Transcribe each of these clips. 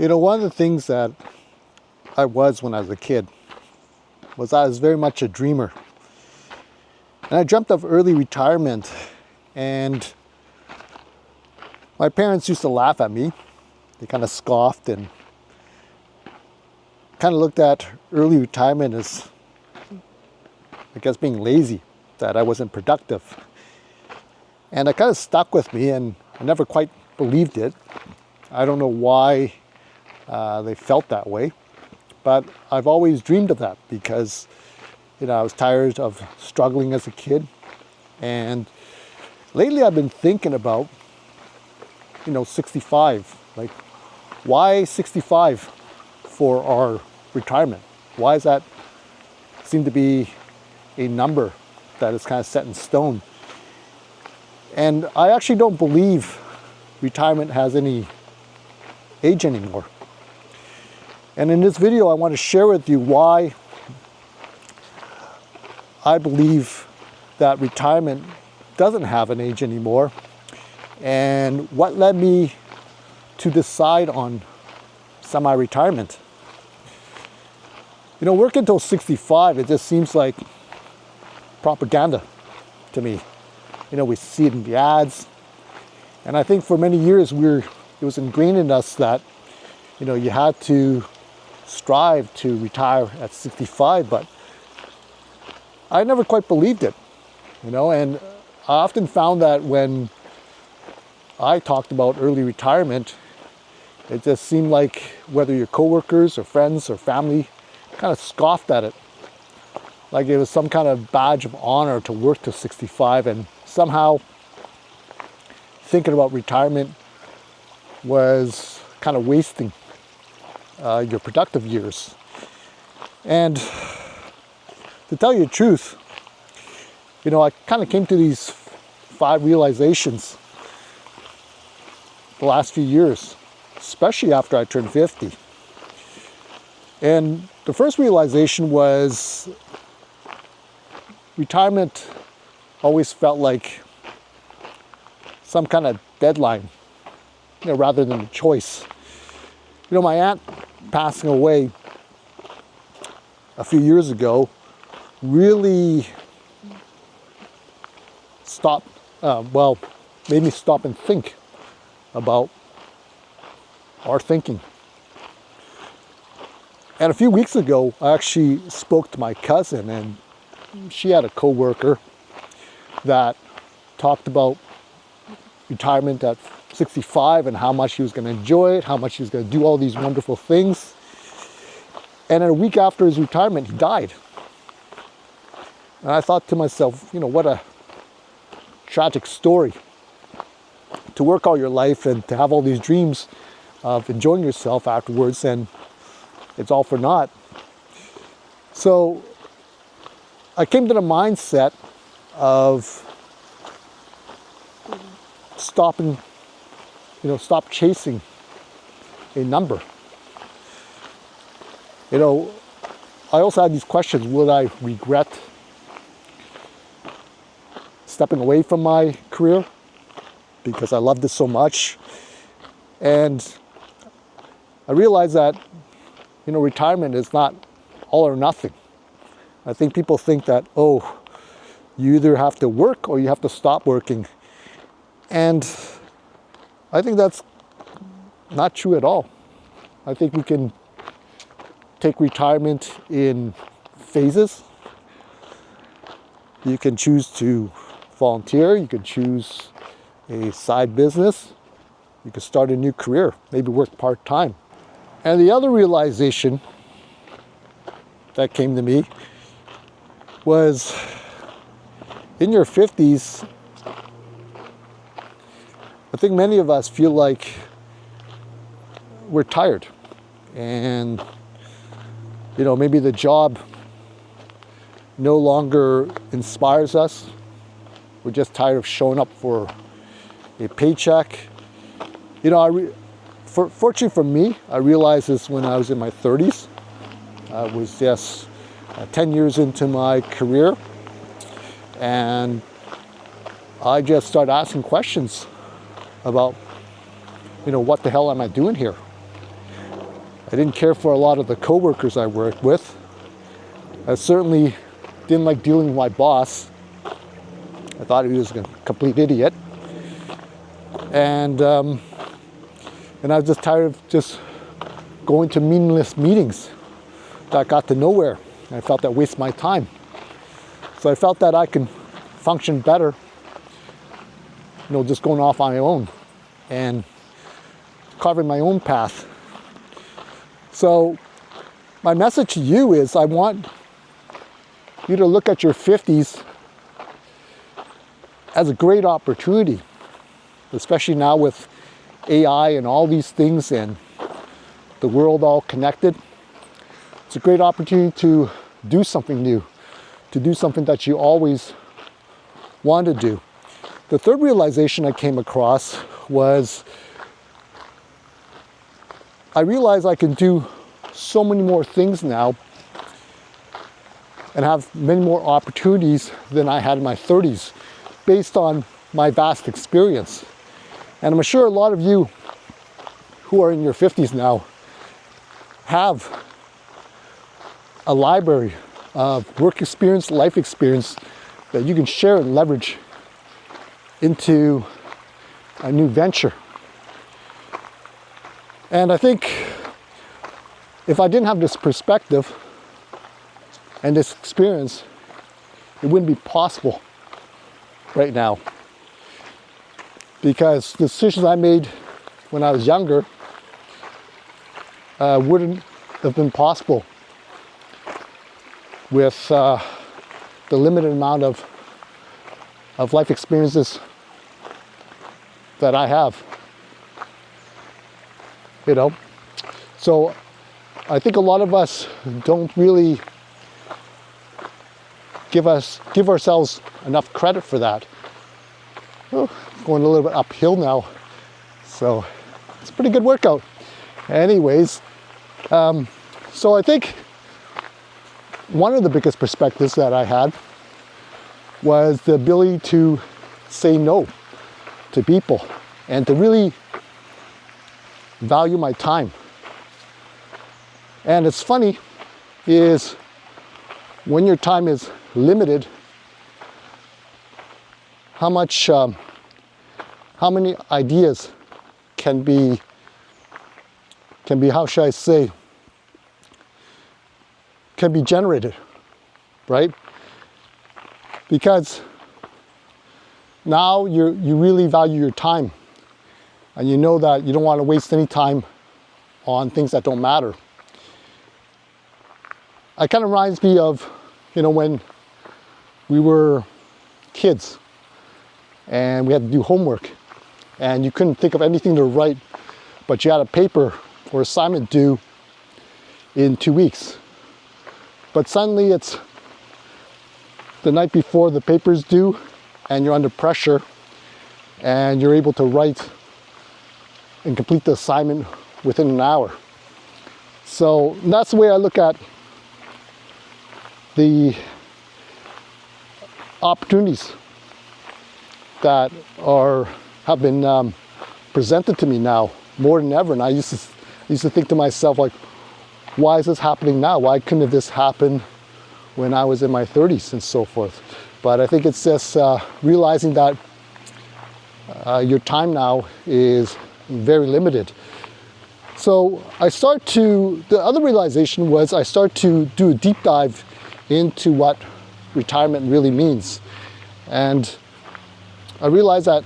One of the things that I was when I was a kid was I was very much a dreamer. And I dreamt of early retirement, and my parents used to laugh at me. They kind of scoffed and kind of looked at early retirement as, I guess, being lazy, that I wasn't productive. And it kind of stuck with me, and I never quite believed it. I don't know why they felt that way, but I've always dreamed of that because, I was tired of struggling as a kid. And lately I've been thinking about, 65. Like, why 65 for our retirement? Why does that seem to be a number that is kind of set in stone? And I actually don't believe retirement has any age anymore. And in this video, I want to share with you why I believe that retirement doesn't have an age anymore, and what led me to decide on semi-retirement. Working until 65, it just seems like propaganda to me. We see it in the ads, and I think for many years it was ingrained in us that, you had to strive to retire at 65, but I never quite believed it, and I often found that when I talked about early retirement, it just seemed like whether your coworkers or friends or family kind of scoffed at it. Like it was some kind of badge of honor to work to 65, and somehow thinking about retirement was kind of wasting your productive years. And to tell you the truth, I kind of came to these 5 realizations the last few years, especially after I turned 50. And the first realization was retirement always felt like some kind of deadline, rather than a choice. My aunt passing away a few years ago really made me stop and think about our thinking. And a few weeks ago, I actually spoke to my cousin, and she had a coworker that talked about retirement at 65 and how much he was going to enjoy it, how much he was going to do all these wonderful things. And a week after his retirement, he died. And I thought to myself, what a tragic story. To work all your life and to have all these dreams of enjoying yourself afterwards, and it's all for naught. So I came to the mindset of stop chasing a number. I also had these questions: would I regret stepping away from my career because I loved it so much? And I realized that, retirement is not all or nothing. I think people think that, you either have to work or you have to stop working. And I think that's not true at all. I think we can take retirement in phases. You can choose to volunteer, you can choose a side business, you can start a new career, maybe work part-time. And the other realization that came to me was in your 50s, I think many of us feel like we're tired, and maybe the job no longer inspires us. We're just tired of showing up for a paycheck. Fortunately for me, I realized this when I was in my 30s. I was just 10 years into my career, and I just started asking questions about, what the hell am I doing here? I didn't care for a lot of the coworkers I worked with. I certainly didn't like dealing with my boss. I thought he was a complete idiot. And I was just tired of just going to meaningless meetings that got to nowhere. And I felt that wasted my time. So I felt that I could function better, just going off on my own and carving my own path. So my message to you is I want you to look at your 50s as a great opportunity, especially now with AI and all these things and the world all connected. It's a great opportunity to do something new, to do something that you always wanted to do. The third realization I came across was I realized I can do so many more things now and have many more opportunities than I had in my 30s based on my vast experience. And I'm sure a lot of you who are in your 50s now have a library of work experience, life experience that you can share and leverage into a new venture. And I think if I didn't have this perspective and this experience, it wouldn't be possible right now. Because the decisions I made when I was younger wouldn't have been possible with the limited amount of life experiences that I have. So I think a lot of us don't really give ourselves enough credit for that. Oh, going a little bit uphill now, so it's a pretty good workout. Anyways, so I think one of the biggest perspectives that I had was the ability to say no to people and to really value my time. And it's funny is when your time is limited, how many ideas can be, how should I say, can be generated, right? Because now you really value your time, and you know that you don't want to waste any time on things that don't matter. It kind of reminds me of, when we were kids and we had to do homework and you couldn't think of anything to write, but you had a paper or assignment due in 2 weeks. But suddenly it's the night before the paper's due and you're under pressure and you're able to write and complete the assignment within an hour. So that's the way I look at the opportunities that have been presented to me now more than ever. And I used to think to myself, like, why is this happening now? Why couldn't have this happened when I was in my 30s and so forth? But I think it's just realizing that your time now is very limited. So the other realization was I start to do a deep dive into what retirement really means. And I realized that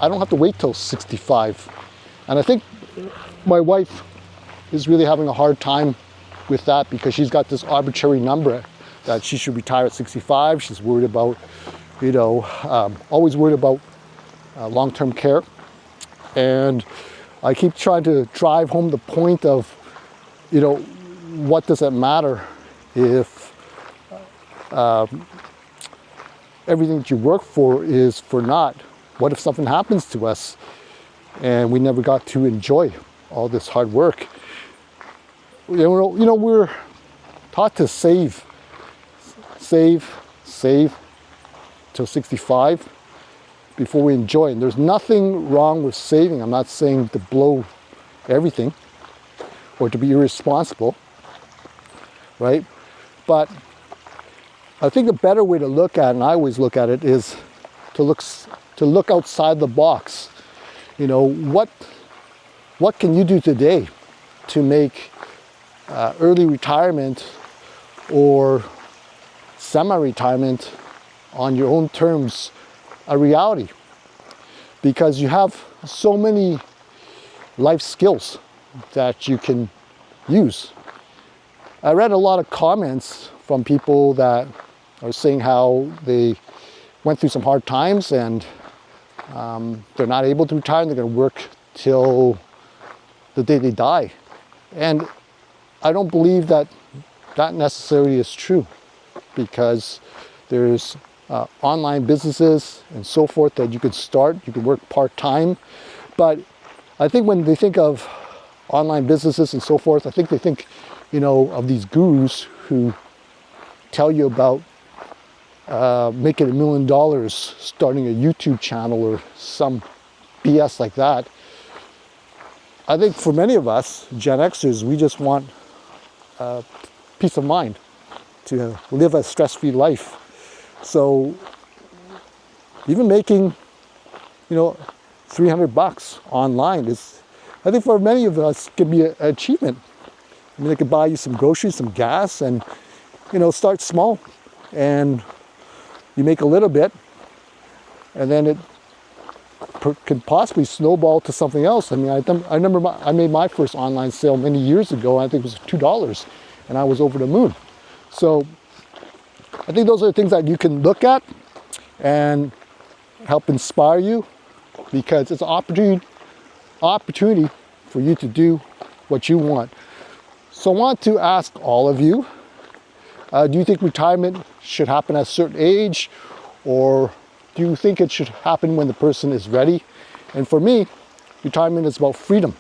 I don't have to wait till 65. And I think my wife is really having a hard time with that because she's got this arbitrary number that she should retire at 65. She's worried about, always worried about long-term care. And I keep trying to drive home the point of, what does it matter if everything that you work for is for naught? What if something happens to us and we never got to enjoy all this hard work? We're taught to save till 65 before we enjoy. And there's nothing wrong with saving. I'm not saying to blow everything. or to be irresponsible, right? But I think the better way to look at it, and I always look at it, is to look outside the box. You know, what can you do today to make early retirement or semi-retirement on your own terms a reality? Because you have so many life skills that you can use. I read a lot of comments from people that are saying how they went through some hard times and they're not able to retire and they're going to work till the day they die. And I don't believe that necessarily is true, because there's online businesses and so forth that you could start. You could work part-time. But I think when they think of online businesses and so forth, I think they think, you know, of these gurus who tell you about making $1 million starting a YouTube channel or some BS like that. I think for many of us, Gen Xers, we just want peace of mind to live a stress-free life. So even making, you know, $300 online is, I think for many of us, can be an achievement. I mean, they could buy you some groceries, some gas, and, you know, start small. And you make a little bit, and then it can possibly snowball to something else. I mean, I remember I made my first online sale many years ago. I think it was $2, and I was over the moon. So I think those are the things that you can look at and help inspire you, because it's an opportunity for you to do what you want. So I want to ask all of you, do you think retirement should happen at a certain age, or do you think it should happen when the person is ready? And for me, retirement is about freedom.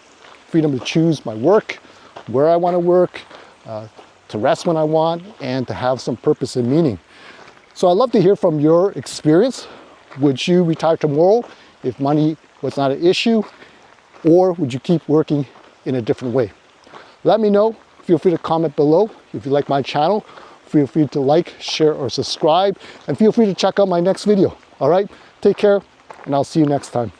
Freedom to choose my work, where I want to work, to rest when I want, and to have some purpose and meaning. So I'd love to hear from your experience. Would you retire tomorrow if money was not an issue, or would you keep working in a different way? Let me know. Feel free to comment below. If you like my channel, feel free to like, share, or subscribe, and feel free to check out my next video. All right, take care, and I'll see you next time.